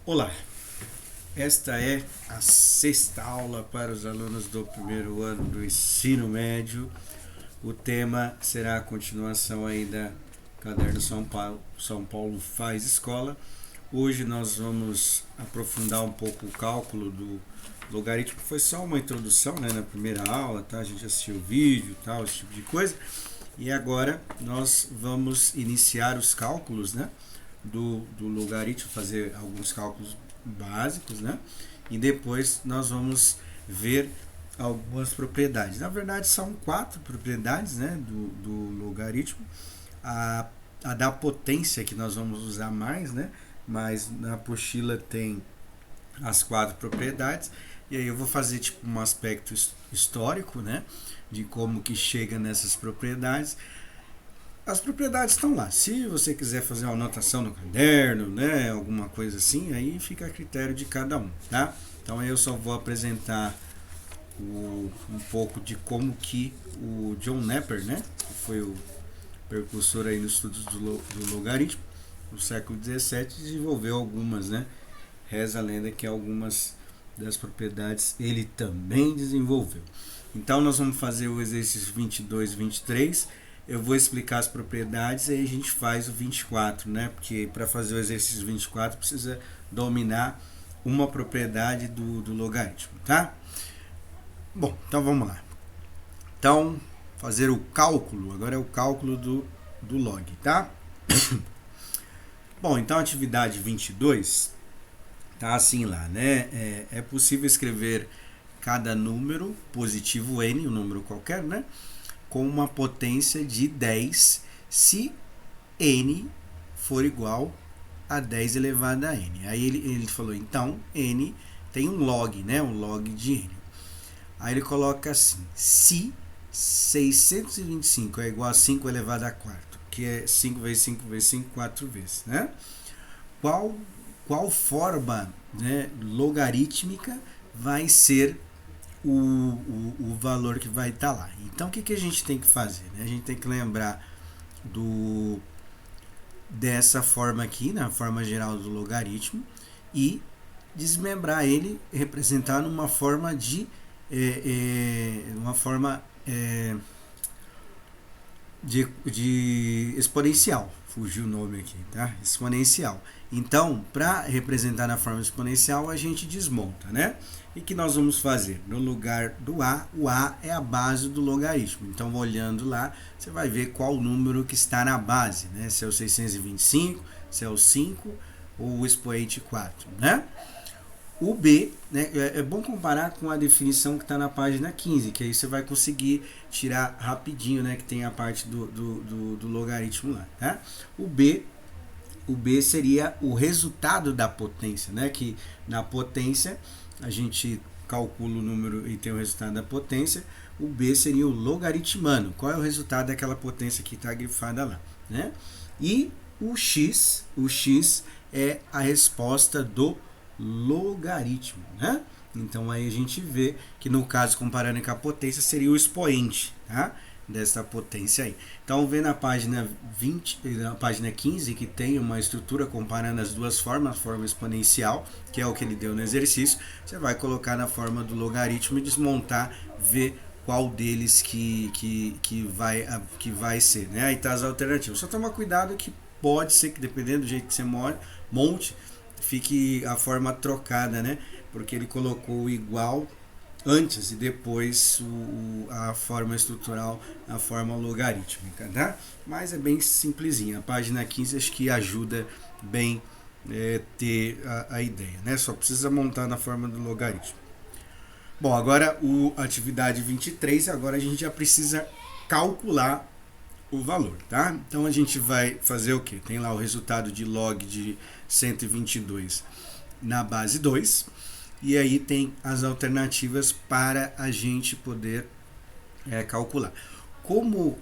Olá, esta é a sexta aula para os alunos do primeiro ano do ensino médio. O tema será a continuação aí da Caderno São Paulo Faz Escola. Hoje nós vamos aprofundar um pouco o cálculo do logaritmo. Foi só uma introdução, né, na primeira aula, tá? A gente assistiu o vídeo, tal, esse tipo de coisa. E agora nós vamos iniciar os cálculos, né, do logaritmo, fazer alguns cálculos básicos, né? E depois nós vamos ver algumas propriedades. Na verdade, são 4 propriedades, né, do logaritmo. A da potência, que nós vamos usar mais, né? Mas na apostila tem as 4 propriedades. E aí eu vou fazer tipo um aspecto histórico, né, de como que chega nessas propriedades. As propriedades estão lá. Se você quiser fazer uma anotação no caderno, né, alguma coisa assim, aí fica a critério de cada um, tá? Então eu só vou apresentar um pouco de como que o John Napier, né, que foi o precursor aí nos estudos do logaritmo, no século XVII, desenvolveu algumas, né? Reza a lenda que algumas das propriedades ele também desenvolveu. Então nós vamos fazer o exercício 22 e 23. Eu vou explicar as propriedades e aí a gente faz o 24, né? Porque para fazer o exercício 24 precisa dominar uma propriedade do logaritmo, tá? Bom, então vamos lá. Então, fazer o cálculo, agora é o cálculo do log, tá? Bom, então atividade 22 tá assim lá, né? É possível escrever cada número positivo n, um número qualquer, né, com uma potência de 10 se n for igual a 10 elevado a n. Aí ele falou, então, n tem um log, né, um log de n. Aí ele coloca assim, se 625 é igual a 5 elevado a 4, que é 5 vezes 5 vezes 5, 4 vezes, né? Qual forma, né, logarítmica vai ser o valor que vai estar lá. Então, o que a gente tem que fazer? Né? A gente tem que lembrar dessa forma aqui, na forma geral do logaritmo, e desmembrar ele, representar numa forma de de exponencial. Fugiu o nome aqui, tá? Exponencial. Então, para representar na forma exponencial, a gente desmonta, né? E que nós vamos fazer? No lugar do A, o A é a base do logaritmo. Então, olhando lá, você vai ver qual número que está na base, né? Se é o 625, se é o 5 ou o expoente 4, né? O B, né, é bom comparar com a definição que está na página 15, que aí você vai conseguir tirar rapidinho, né, que tem a parte do logaritmo lá. Tá? O B seria o resultado da potência, né, que na potência a gente calcula o número e tem o resultado da potência. O B seria o logaritmano. Qual é o resultado daquela potência que está grifada lá? Né? E o X é a resposta do logaritmo, né? Então aí a gente vê que no caso, comparando com a potência, seria o expoente, tá, dessa potência aí. Então vê na página 20, na página 15, que tem uma estrutura comparando as duas formas, a forma exponencial, que é o que ele deu no exercício, você vai colocar na forma do logaritmo e desmontar, ver qual deles que vai ser, né? Aí tá as alternativas. Só toma cuidado que pode ser que, dependendo do jeito que você monte, fique a forma trocada, né? Porque ele colocou o igual antes e depois a forma estrutural, a forma logarítmica, tá? Mas é bem simplesinha. A página 15 acho que ajuda bem ter a ideia, né? Só precisa montar na forma do logaritmo. Bom, agora atividade 23, agora a gente já precisa calcular o valor, tá? Então a gente vai fazer o que? Tem lá o resultado de log de 122 na base 2, e aí tem as alternativas para a gente poder calcular. Como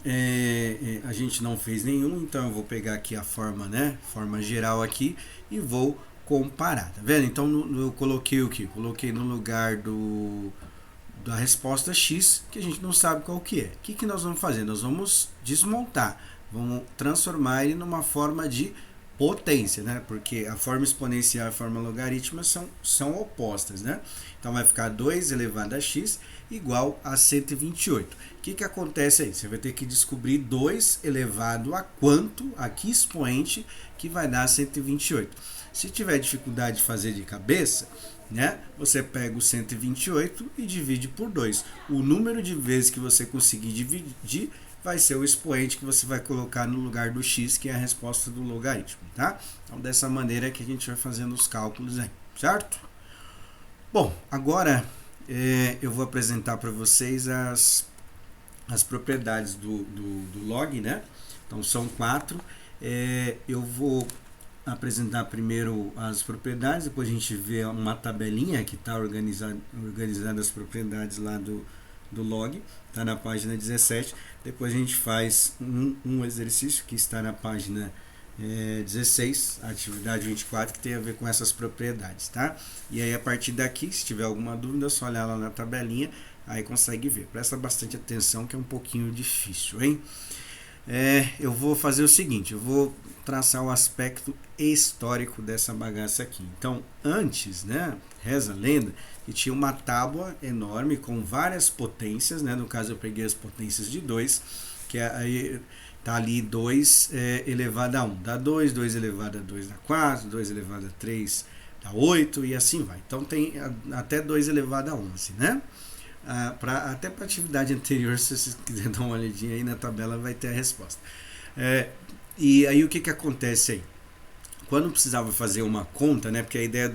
a gente não fez nenhum, então eu vou pegar aqui a forma, né? Forma geral aqui e vou comparar, tá vendo? Então eu coloquei o que? Coloquei no lugar da resposta X, que a gente não sabe qual que é. O que nós vamos fazer? Nós vamos desmontar, vamos transformar ele numa forma de potência, né? Porque a forma exponencial e a forma logarítmica são opostas, né? Então vai ficar 2 elevado a x igual a 128. O que acontece aí? Você vai ter que descobrir 2 elevado a quanto, a que expoente, que vai dar 128. Se tiver dificuldade de fazer de cabeça, né? Você pega o 128 e divide por 2. O número de vezes que você conseguir dividir vai ser o expoente que você vai colocar no lugar do x, que é a resposta do logaritmo, tá? Então, dessa maneira que a gente vai fazendo os cálculos aí, certo? Bom, agora eu vou apresentar para vocês as propriedades do log, né? Então, são 4. Eu vou apresentar primeiro as propriedades, depois a gente vê uma tabelinha que está organizando as propriedades lá do log, está na página 17. Depois a gente faz um exercício que está na página 16, a atividade 24, que tem a ver com essas propriedades, tá? E aí a partir daqui, se tiver alguma dúvida, é só olhar lá na tabelinha, aí consegue ver. Presta bastante atenção que é um pouquinho difícil, hein? Eu vou fazer o seguinte, eu vou traçar o aspecto histórico dessa bagaça aqui. Então, antes, né, reza a lenda, que tinha uma tábua enorme com várias potências, né? No caso eu peguei as potências de 2, que aí tá ali 2 elevado a 1, dá 2, 2 elevado a 2 dá 4, 2 elevado a 3 dá 8 e assim vai. Então tem até 2 elevado a 11, né? Até para a atividade anterior, se vocês quiserem dar uma olhadinha aí na tabela, vai ter a resposta. E aí o que acontece aí? Quando precisava fazer uma conta, né, porque a ideia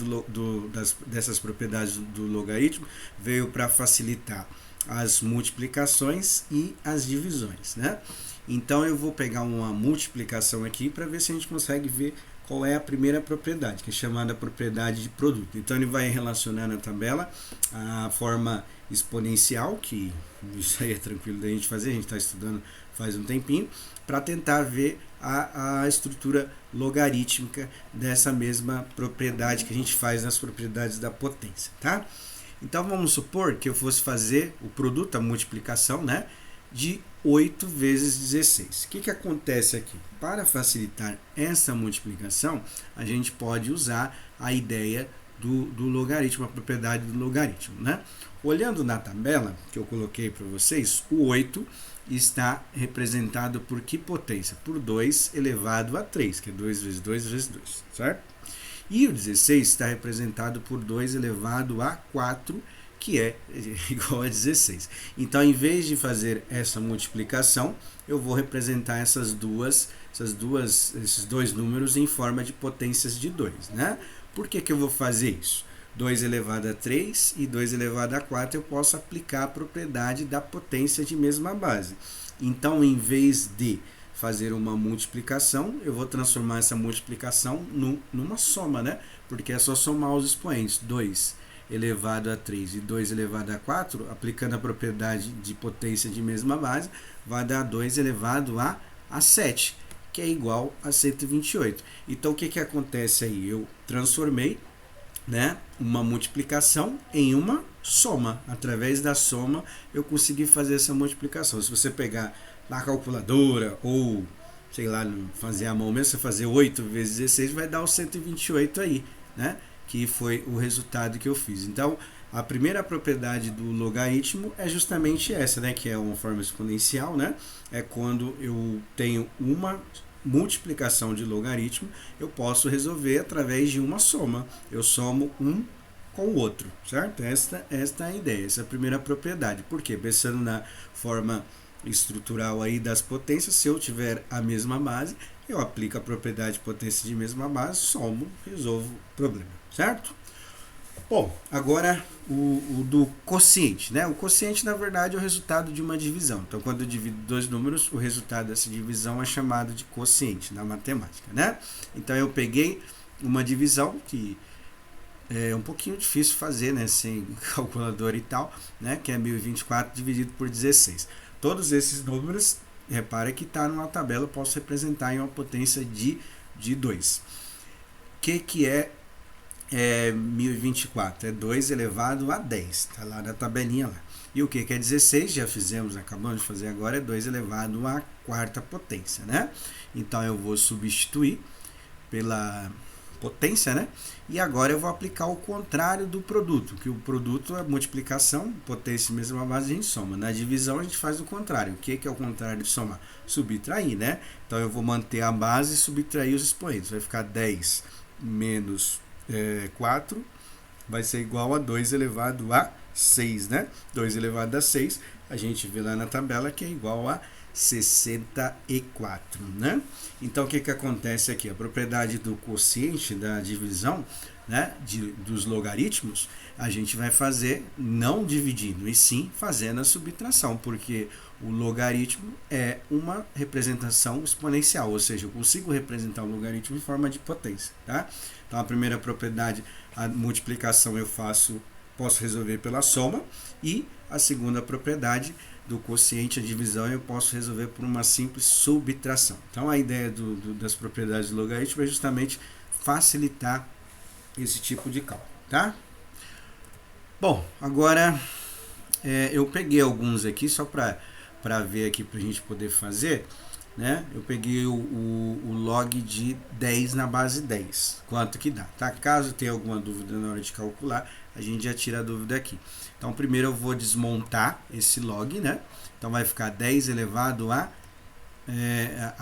dessas propriedades do logaritmo veio para facilitar as multiplicações e as divisões, né? Então eu vou pegar uma multiplicação aqui para ver se a gente consegue ver qual é a primeira propriedade, que é chamada propriedade de produto. Então ele vai relacionar na tabela a forma exponencial, que isso aí é tranquilo da gente fazer, a gente está estudando faz um tempinho, para tentar ver a estrutura logarítmica dessa mesma propriedade que a gente faz nas propriedades da potência, tá? Então vamos supor que eu fosse fazer o produto, a multiplicação, né, de 8 vezes 16. O que acontece aqui? Para facilitar essa multiplicação, a gente pode usar a ideia do logaritmo, a propriedade do logaritmo, né? Olhando na tabela que eu coloquei para vocês, o 8 está representado por que potência? Por 2 elevado a 3, que é 2 vezes 2 vezes 2, certo? E o 16 está representado por 2 elevado a 4, que é igual a 16. Então, em vez de fazer essa multiplicação, eu vou representar esses dois números em forma de potências de 2, né? Por que eu vou fazer isso? 2 elevado a 3 e 2 elevado a 4 eu posso aplicar a propriedade da potência de mesma base. Então, em vez de fazer uma multiplicação, eu vou transformar essa multiplicação numa soma, né? Porque é só somar os expoentes. 2 elevado a 3 e 2 elevado a 4, aplicando a propriedade de potência de mesma base, vai dar 2 elevado a 7, que é igual a 128. Então, o que acontece aí? Eu transformei, né, uma multiplicação em uma soma. Através da soma, eu consegui fazer essa multiplicação. Se você pegar na calculadora ou, sei lá, fazer à mão mesmo, você fazer 8 vezes 16, vai dar o 128 aí, né? Que foi o resultado que eu fiz. Então, a primeira propriedade do logaritmo é justamente essa, né? Que é uma forma exponencial, né? É quando eu tenho uma multiplicação de logaritmo, eu posso resolver através de uma soma. Eu somo um com o outro, certo? Esta é a ideia, essa é a primeira propriedade. Por quê? Pensando na forma estrutural aí das potências, se eu tiver a mesma base, eu aplico a propriedade de potência de mesma base, somo, resolvo o problema, certo? Bom, agora o do quociente, né? O quociente, na verdade, é o resultado de uma divisão. Então, quando eu divido dois números, o resultado dessa divisão é chamado de quociente na matemática, né? Então, eu peguei uma divisão que é um pouquinho difícil fazer, né? Sem calculadora e tal, né? Que é 1024 dividido por 16. Todos esses números, repara que está numa tabela, eu posso representar em uma potência de 2. O que é 1024? É 2 elevado a 10, está lá na tabelinha lá. E o que é 16? Já fizemos, acabamos de fazer agora, é 2 elevado à quarta potência, né? Então eu vou substituir pela potência, né? E agora eu vou aplicar o contrário do produto, que o produto é multiplicação, potência mesma base, a gente soma. Na divisão a gente faz o contrário. O que é o contrário de somar? Subtrair, né? Então eu vou manter a base e subtrair os expoentes. Vai ficar 10 menos 4 vai ser igual a 2 elevado a 6, né? 2 elevado a 6, a gente vê lá na tabela que é igual a 64, né? Então, o que acontece aqui? A propriedade do quociente da divisão, né, dos logaritmos, a gente vai fazer não dividindo, e sim fazendo a subtração, porque o logaritmo é uma representação exponencial, ou seja, eu consigo representar o logaritmo em forma de potência, tá? Então, a primeira propriedade, a multiplicação posso resolver pela soma, e a segunda propriedade do quociente, a divisão, eu posso resolver por uma simples subtração. Então, a ideia das propriedades do logaritmo é justamente facilitar esse tipo de cálculo, tá? Bom, agora eu peguei alguns aqui só para ver aqui para a gente poder fazer, né? Eu peguei o log de 10 na base 10, quanto que dá, tá? Caso tenha alguma dúvida na hora de calcular, a gente já tira a dúvida aqui. Então, primeiro eu vou desmontar esse log, né? Então, vai ficar 10 elevado a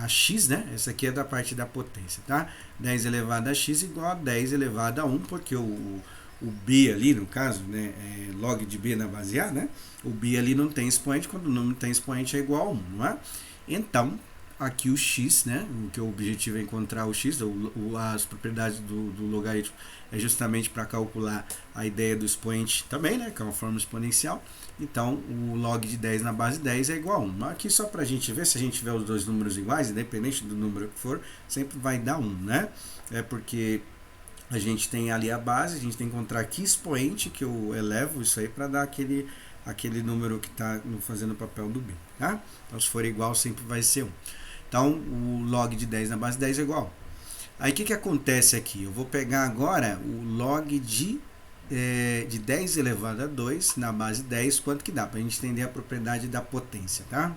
x, né? Essa aqui é da parte da potência, tá? 10 elevado a x igual a 10 elevado a 1, porque o b ali, no caso, né? Log de b na base a, né? O b ali não tem expoente, quando o número tem expoente é igual a 1, não é? Então, aqui o x, né? O que o objetivo é encontrar o x, as propriedades do logaritmo é justamente para calcular a ideia do expoente também, né? Que é uma forma exponencial. Então, o log de 10 na base 10 é igual a 1. Aqui só para a gente ver, se a gente tiver os dois números iguais, independente do número que for, sempre vai dar 1, né? É porque a gente tem ali a base, a gente tem que encontrar que expoente que eu elevo isso aí para dar aquele número que está fazendo o papel do b, tá? Então, se for igual, sempre vai ser 1. Então, o log de 10 na base 10 é igual. Aí, o que acontece aqui? Eu vou pegar agora o log de 10 elevado a 2 na base 10, quanto que dá? Para a gente entender a propriedade da potência, tá?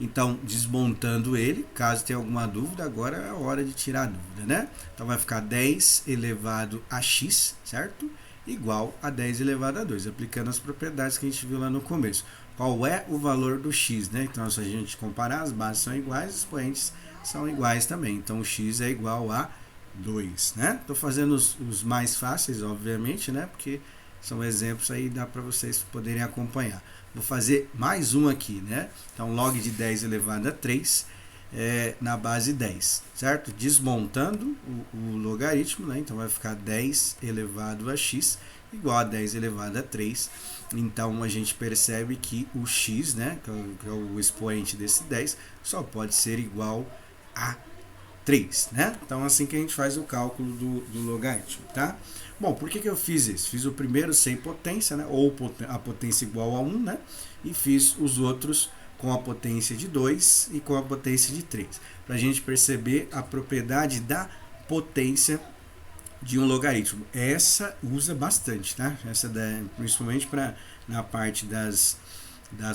Então, desmontando ele, caso tenha alguma dúvida, agora é a hora de tirar a dúvida, né? Então, vai ficar 10 elevado a x, certo? Igual a 10 elevado a 2, aplicando as propriedades que a gente viu lá no começo. Qual é o valor do x, né? Então, se a gente comparar, as bases são iguais, os expoentes são iguais também. Então, o x é igual a 2, né? Estou fazendo os mais fáceis, obviamente, né? Porque são exemplos aí, dá para vocês poderem acompanhar. Vou fazer mais um aqui, né? Então, log de 10 elevado a 3 na base 10, certo? Desmontando o logaritmo, né? Então, vai ficar 10 elevado a x igual a 10 elevado a 3. Então, a gente percebe que o x, né? Que é o expoente desse 10, só pode ser igual a 3, né? Então, assim que a gente faz o cálculo do logaritmo, tá? Bom, por que eu fiz isso? Fiz o primeiro sem potência, né? Ou a potência igual a 1, né? E fiz os outros com a potência de 2 e com a potência de 3. Para a gente perceber a propriedade da potência de um logaritmo. Essa usa bastante, tá? Essa principalmente na parte das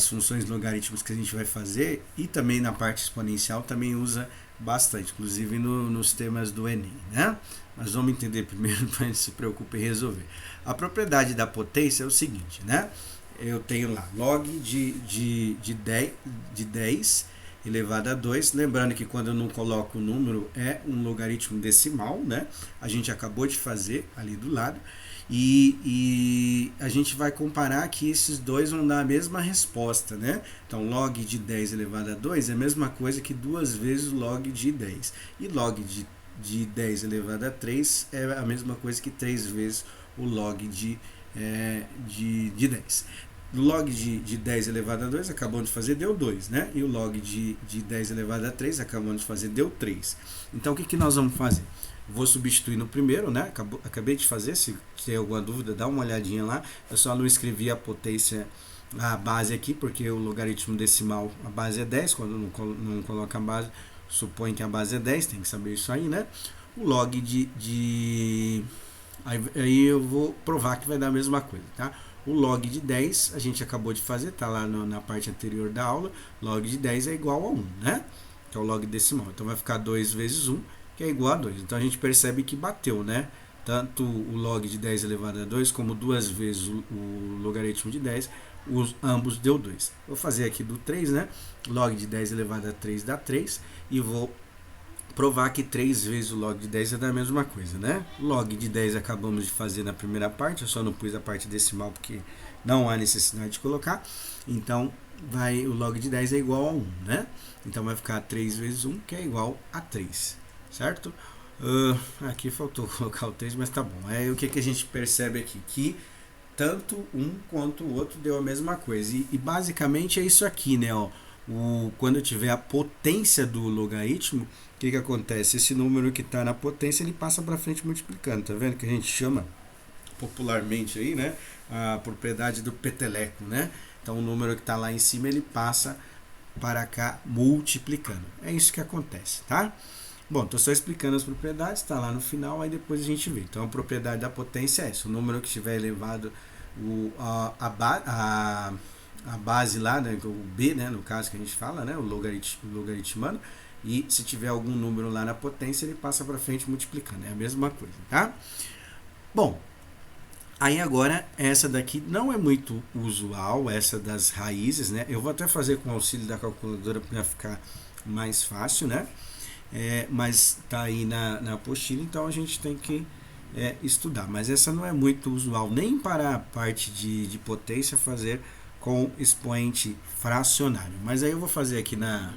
funções logarítmicas que a gente vai fazer, e também na parte exponencial também usa bastante, inclusive nos temas do Enem, né? Mas vamos entender primeiro para a gente se preocupe em resolver. A propriedade da potência é o seguinte, né? Eu tenho lá log de 10 elevado a 2, lembrando que quando eu não coloco o número é um logaritmo decimal, né? A gente acabou de fazer ali do lado. E a gente vai comparar que esses dois vão dar a mesma resposta, né? Então, log de 10 elevado a 2 é a mesma coisa que 2 vezes log de 10. E log de 10 elevado a 3 é a mesma coisa que 3 vezes o log de 10. O log de 10 elevado a 2 acabamos de fazer, deu 2, né? E o log de 10 elevado a 3 acabamos de fazer, deu 3. Então, o que nós vamos fazer? Vou substituir no primeiro, né? Acabei de fazer, se tem alguma dúvida, dá uma olhadinha lá. Eu só não escrevi a potência, a base aqui, porque o logaritmo decimal, a base é 10, quando não coloca a base, supõe que a base é 10, tem que saber isso aí, né? O log aí eu vou provar que vai dar a mesma coisa, tá? O log de 10, a gente acabou de fazer, tá lá na parte anterior da aula, log de 10 é igual a 1, né? Que é o log decimal. Então, vai ficar 2 vezes 1, que é igual a 2. Então a gente percebe que bateu, né? Tanto o log de 10 elevado a 2 como duas vezes o logaritmo de 10, ambos deu 2. Vou fazer aqui do 3, né? Log de 10 elevado a 3 dá 3 e vou provar que 3 vezes o log de 10 é da mesma coisa, né? Log de 10 acabamos de fazer na primeira parte, eu só não pus a parte decimal porque não há necessidade de colocar. Então, o log de 10 é igual a 1, né? Então, vai ficar 3 vezes 1, que é igual a 3, certo? Aqui faltou colocar o 3, mas tá bom. Aí o que a gente percebe aqui? Que tanto um quanto o outro deu a mesma coisa. E basicamente é isso aqui, né? Ó, quando eu tiver a potência do logaritmo, o que acontece? Esse número que está na potência, ele passa para frente multiplicando. Tá vendo? Que a gente chama popularmente aí, né? A propriedade do peteleco, né? Então o número que está lá em cima, ele passa para cá multiplicando. É isso que acontece, tá? Bom, estou só explicando as propriedades, está lá no final, aí depois a gente vê. Então a propriedade da potência é essa, o número que estiver elevado a base lá, né, o b, né, no caso que a gente fala, né, o logaritmando, e se tiver algum número lá na potência, ele passa para frente multiplicando, é a mesma coisa, tá? Bom, aí agora essa daqui não é muito usual, essa das raízes, né, eu vou até fazer com o auxílio da calculadora para ficar mais fácil, né? Mas está aí na apostila, então a gente tem que estudar. Mas essa não é muito usual, nem para a parte de potência fazer com expoente fracionário. Mas aí eu vou fazer aqui na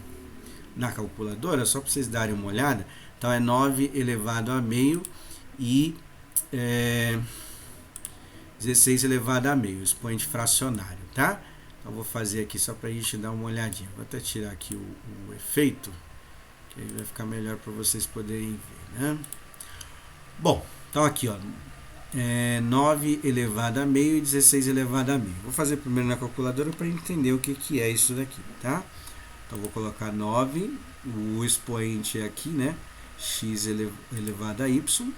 calculadora, só para vocês darem uma olhada. Então é 9 elevado a meio e 16 elevado a meio, expoente fracionário, tá? Então eu vou fazer aqui só para a gente dar uma olhadinha. Vou até tirar aqui o efeito, que aí vai ficar melhor para vocês poderem ver, né? Bom, então aqui, ó, 9 elevado a meio e 16 elevado a meio. Vou fazer primeiro na calculadora para entender o que é isso daqui, tá? Então vou colocar 9, o expoente é aqui, né? X elevado a y.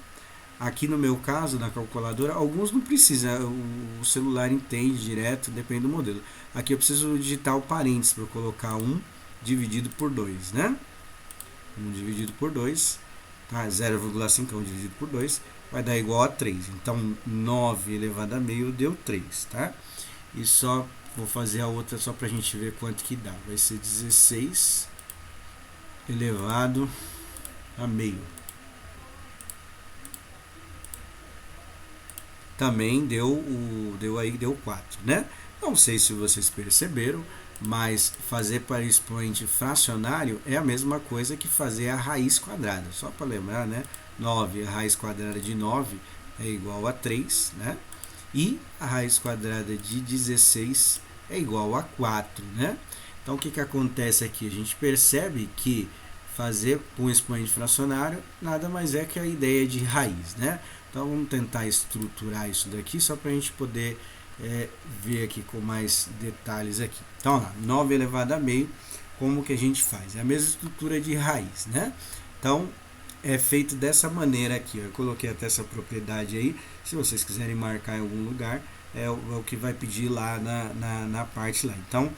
Aqui no meu caso, na calculadora, alguns não precisam, o celular entende direto, depende do modelo. Aqui eu preciso digitar o parênteses para colocar 1 dividido por 2, né? 1 dividido por 2, tá? 0,5 dividido por 2 vai dar igual a 3. Então, 9 elevado a meio deu 3, tá? E só vou fazer a outra só para a gente ver quanto que dá. Vai ser 16 elevado a meio. Também deu 4, né? Não sei se vocês perceberam, mas fazer para expoente fracionário é a mesma coisa que fazer a raiz quadrada. Só para lembrar, né? 9, a raiz quadrada de 9 é igual a 3, né? E a raiz quadrada de 16 é igual a 4, né? Então, o que acontece aqui? A gente percebe que fazer com expoente fracionário nada mais é que a ideia de raiz, né? Então, vamos tentar estruturar isso daqui só para a gente poder ver aqui com mais detalhes aqui. Então, lá, 9 elevado a meio, como que a gente faz? É a mesma estrutura de raiz, né? Então, é feito dessa maneira aqui. Eu coloquei até essa propriedade aí. Se vocês quiserem marcar em algum lugar, é o que vai pedir lá na parte lá. Então,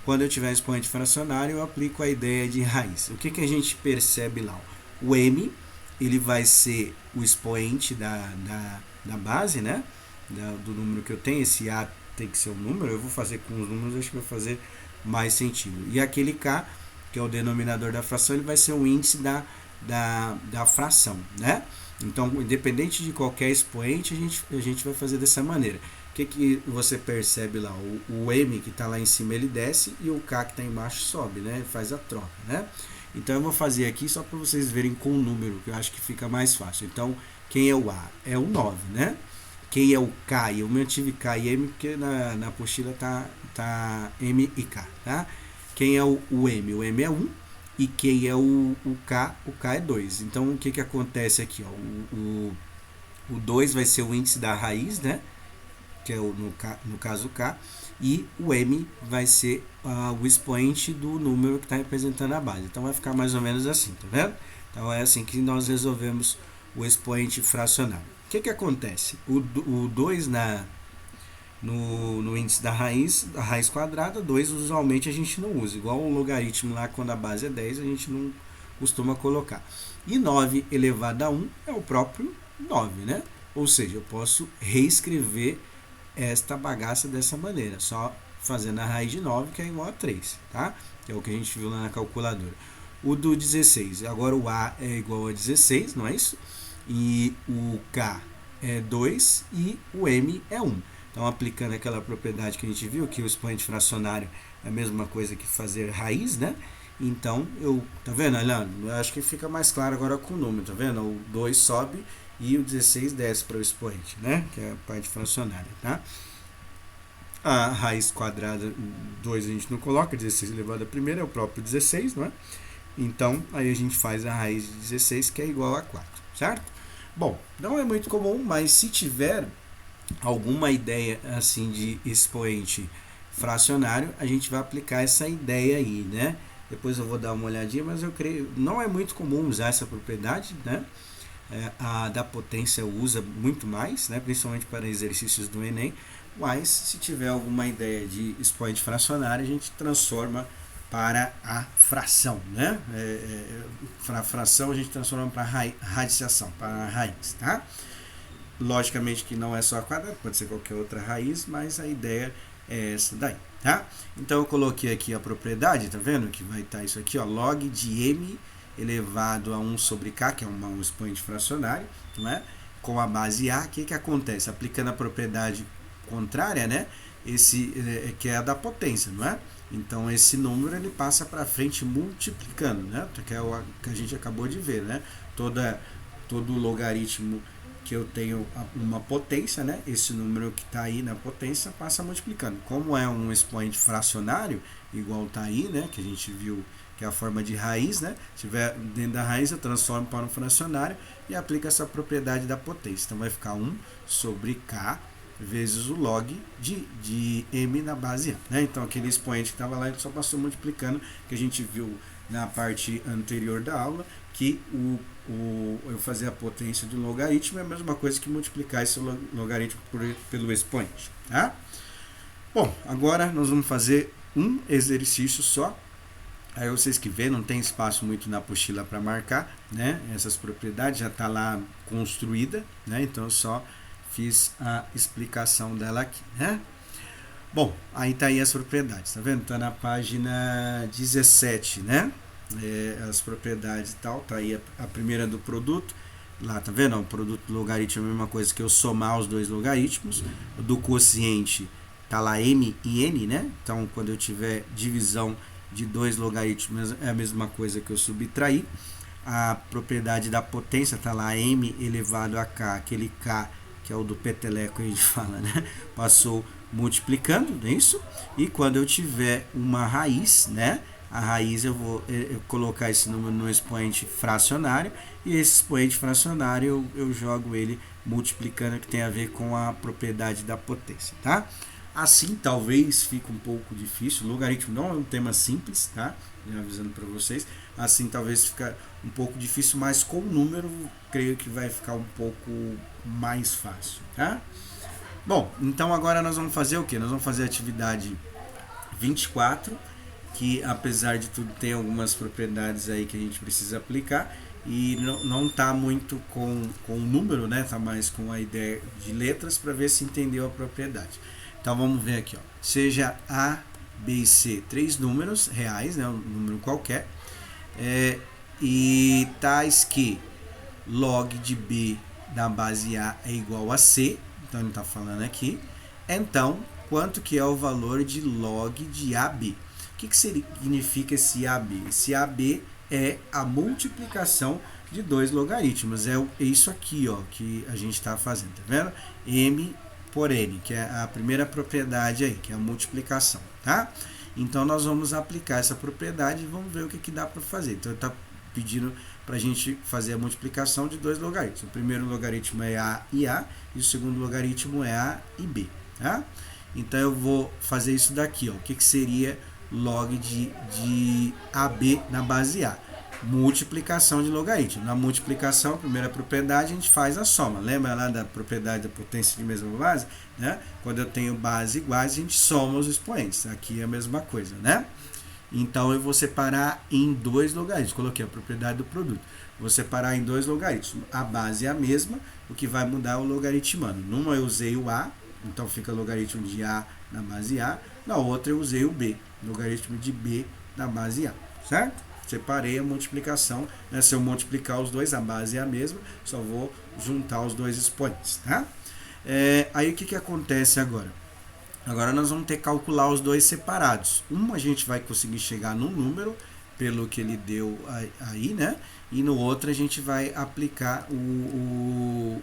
quando eu tiver expoente fracionário, eu aplico a ideia de raiz. O que a gente percebe lá? O m, ele vai ser o expoente da base, né? Do número que eu tenho. Esse a tem que ser um número. Eu vou fazer com os números, acho que vai fazer mais sentido. E aquele k, que é o denominador da fração, ele vai ser o índice da fração, né? Então, independente de qualquer expoente, a gente vai fazer dessa maneira. O que você percebe lá? O m que está lá em cima, ele desce, e o k que está embaixo sobe, né? Ele faz a troca, né? Então, eu vou fazer aqui só para vocês verem com o número, que eu acho que fica mais fácil. Então, quem é o a? É o 9, né? Quem é o k? Eu mantive k e m, porque na apostila tá m e k, tá? Quem é o m? O m é 1. E quem é o K é 2. Então, o que acontece aqui? Ó? O 2 vai ser o índice da raiz, né? Que é no caso o K. E o M vai ser o expoente do número que está representando a base. Então, vai ficar mais ou menos assim, tá vendo? Então, é assim que nós resolvemos o expoente fracionário. O que acontece? O 2 no índice da raiz, a raiz quadrada, 2 usualmente a gente não usa. Igual o logaritmo lá, quando a base é 10, a gente costuma colocar. E 9 elevado a 1 é o próprio 9, né? Ou seja, eu posso reescrever esta bagaça dessa maneira, só fazendo a raiz de 9, que é igual a 3, tá? Que é o que a gente viu lá na calculadora. O do 16, agora o A é igual a 16, não é isso? E o K é 2 e o M é 1. Então, aplicando aquela propriedade que a gente viu, que o expoente fracionário é a mesma coisa que fazer raiz, né? Então, tá vendo, Leandro? Eu acho que fica mais claro agora com o número, tá vendo? O 2 sobe e o 16 desce para o expoente, né? Que é a parte fracionária, tá? A raiz quadrada, 2 a gente não coloca, 16 elevado a primeira é o próprio 16, não é? Então, aí a gente faz a raiz de 16, que é igual a 4, certo? Bom, não é muito comum, mas se tiver alguma ideia assim de expoente fracionário, a gente vai aplicar essa ideia aí, né? Depois eu vou dar uma olhadinha, mas eu creio, não é muito comum usar essa propriedade, né? A da potência usa muito mais, né? Principalmente para exercícios do Enem, mas se tiver alguma ideia de expoente fracionário, a gente transforma para a fração, né? Para a fração a gente transforma para a radiciação, para a raiz, tá? Logicamente que não é só a quadrada, pode ser qualquer outra raiz, mas a ideia é essa daí, tá? Então eu coloquei aqui a propriedade, tá vendo? Que vai estar isso aqui, ó, log de m elevado a 1 sobre k, que é um expoente fracionário, não é? Com a base a, o que acontece? Aplicando a propriedade contrária, né? Esse que é a da potência, não é? Então esse número ele passa para frente multiplicando, né? Que é o que a gente acabou de ver, né? Todo logaritmo que eu tenho uma potência, né? Esse número que está aí na potência passa multiplicando. Como é um expoente fracionário, igual está aí, né? Que a gente viu que é a forma de raiz, né? Se tiver dentro da raiz, eu transformo para um fracionário e aplico essa propriedade da potência. Então vai ficar 1 sobre k vezes o log de m na base a, né? Então aquele expoente que estava lá, ele só passou multiplicando, que a gente viu na parte anterior da aula, que eu fazer a potência de um logaritmo é a mesma coisa que multiplicar esse logaritmo pelo expoente, tá? Bom, agora nós vamos fazer um exercício só. Aí vocês que vê, não tem espaço muito na apostila para marcar, né? Essas propriedades já está lá construída, né? Então eu só fiz a explicação dela aqui, né? Bom, aí tá aí as propriedades, tá vendo? Tá na página 17, né? As propriedades e tal, tá aí a primeira do produto, lá tá vendo? O produto do logaritmo é a mesma coisa que eu somar os dois logaritmos, do quociente tá lá m e n, né? Então quando eu tiver divisão de dois logaritmos é a mesma coisa que eu subtrair. A propriedade da potência tá lá m elevado a k, aquele k que é o do peteleco, a gente fala, né? Passou multiplicando, não é isso? E quando eu tiver uma raiz, né? A raiz eu vou colocar esse número no expoente fracionário, e esse expoente fracionário eu jogo ele multiplicando, que tem a ver com a propriedade da potência, tá? Assim talvez fique um pouco difícil, o logaritmo não é um tema simples, tá? Já avisando para vocês, assim talvez fique um pouco difícil, mas com o número creio que vai ficar um pouco mais fácil, tá? Bom, então agora nós vamos fazer o que? Nós vamos fazer a atividade 24, que apesar de tudo tem algumas propriedades aí que a gente precisa aplicar, e não tá muito com o número, né? Tá mais com a ideia de letras para ver se entendeu a propriedade. Então vamos ver aqui, ó. Seja A, B e C 3 números reais, né? Um número qualquer, e tais que log de B da base A é igual a C, então ele está falando aqui. Então, quanto que é o valor de log de AB? O que significa esse AB? Esse AB é a multiplicação de dois logaritmos. É isso aqui, ó, que a gente está fazendo, tá vendo? M por N, que é a primeira propriedade aí, que é a multiplicação, tá? Então, nós vamos aplicar essa propriedade e vamos ver o que dá para fazer. Então, ele está pedindo para a gente fazer a multiplicação de dois logaritmos. O primeiro logaritmo é A e o segundo logaritmo é A e B, tá? Então, eu vou fazer isso daqui, ó. O que seria log de AB na base A? Multiplicação de logaritmo. Na multiplicação, a primeira propriedade, a gente faz a soma. Lembra lá da propriedade da potência de mesma base? Né? Quando eu tenho bases iguais, a gente soma os expoentes. Aqui é a mesma coisa, né? Então eu vou separar em dois logaritmos. Coloquei a propriedade do produto. Vou separar em dois logaritmos. A base é a mesma, o que vai mudar é o logaritmando. Numa eu usei o A, então fica logaritmo de A na base A. Na outra eu usei o B, logaritmo de B na base A, certo? Separei a multiplicação, né? Se eu multiplicar os dois, a base é a mesma, só vou juntar os dois expoentes, tá? Aí o que acontece agora? Agora nós vamos ter que calcular os dois separados. A gente vai conseguir chegar num número, pelo que ele deu aí, né? E no outro a gente vai aplicar o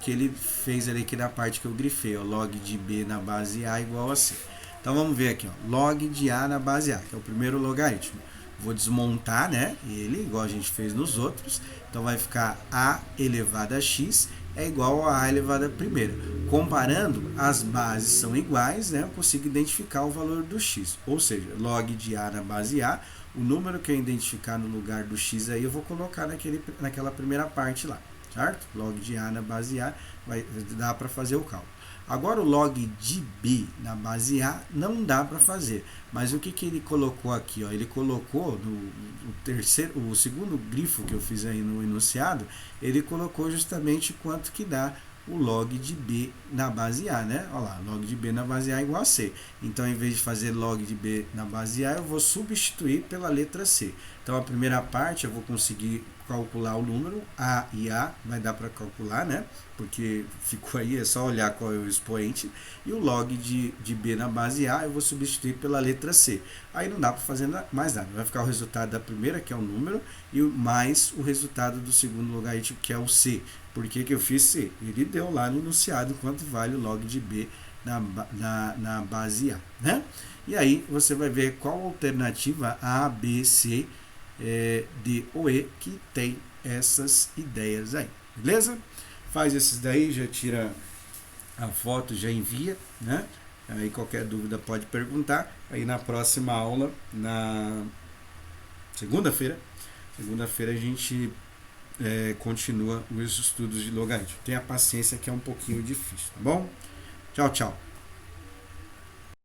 que ele fez ali aqui na parte que eu grifei, ó, log de B na base A igual a C. Então vamos ver aqui, ó, log de A na base A, que é o primeiro logaritmo. Vou desmontar, né, ele, igual a gente fez nos outros. Então vai ficar A elevado a X é igual a elevado a primeira. Comparando, as bases são iguais, né, eu consigo identificar o valor do X. Ou seja, log de A na base A, o número que eu identificar no lugar do X aí, eu vou colocar naquela primeira parte lá, certo? Log de A na base A, vai dar para fazer o cálculo. Agora o log de B na base A não dá para fazer, mas o que ele colocou aqui? Ó? Ele colocou o segundo grifo que eu fiz aí no enunciado, ele colocou justamente quanto que dá o log de B na base A, né? Olha lá, log de B na base A é igual a C. Então, em vez de fazer log de B na base A, eu vou substituir pela letra C. Então, a primeira parte eu vou conseguir calcular o número, A e A, vai dar para calcular, né? Porque ficou aí, é só olhar qual é o expoente. E o log de B na base A eu vou substituir pela letra C. Aí não dá para fazer mais nada. Vai ficar o resultado da primeira, que é o número, e mais o resultado do segundo logaritmo, que é o C. Por que eu fiz C? Ele deu lá no enunciado quanto vale o log de B na base A, né? E aí você vai ver qual alternativa A, B, C, D ou E que tem essas ideias aí, beleza? Faz esses daí, já tira a foto, já envia, né? Aí qualquer dúvida pode perguntar. Aí na próxima aula, na segunda-feira a gente continua os estudos de logaritmo. Tenha paciência que é um pouquinho difícil, tá bom? Tchau, tchau.